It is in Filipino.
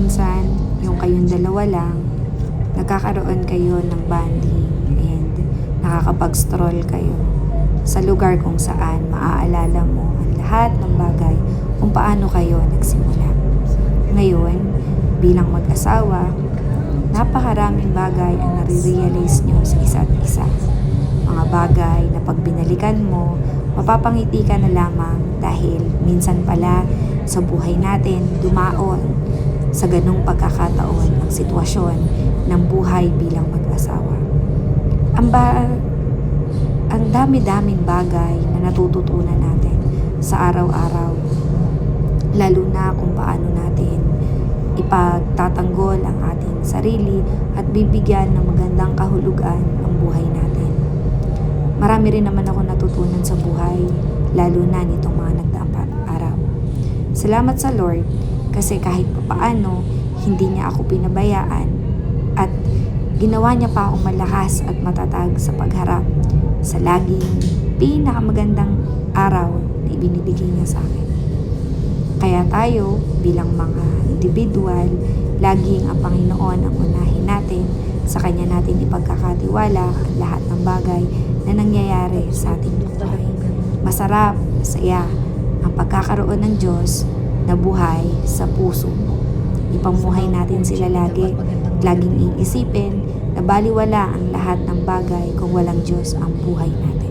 minsan, yung kayong dalawa lang, nagkakaroon kayo ng bonding and nakakapag-stroll kayo sa lugar kung saan maaalala mo ang lahat ng bagay kung paano kayo nagsimula. Ngayon, bilang mag-asawa, napakaraming bagay ang nare-realize nyo sa isa't isa. Mga bagay na pag binalikan mo, mapapangiti ka na lamang dahil minsan pala sa buhay natin dumaon sa ganong pagkakataon ang sitwasyon ng buhay bilang mag-asawa. Ang dami-daming bagay na natututunan natin sa araw-araw, lalo na kung paano natin ipagtatanggol ang ating sarili at bibigyan ng magandang kahulugan ang buhay natin. Marami rin naman ako natutunan sa buhay, lalo na nitong mga nagdaang araw. Salamat sa Lord kasi kahit papaano, hindi niya ako pinabayaan at ginawa niya pa akong malakas at matatag sa pagharap sa laging pinakamagandang araw na ibinibigay niya sa akin. Kaya tayo bilang mga individual, laging ang Panginoon ang unahin natin, sa Kanya natin ipagkakatiwala ang lahat ng bagay na nangyayari sa ating buhay. Masarap, masaya ang pagkakaroon ng Diyos na buhay sa puso mo. Ipamuhay natin sila laging iisipin na baliwala ang lahat ng bagay kung walang Diyos ang buhay natin.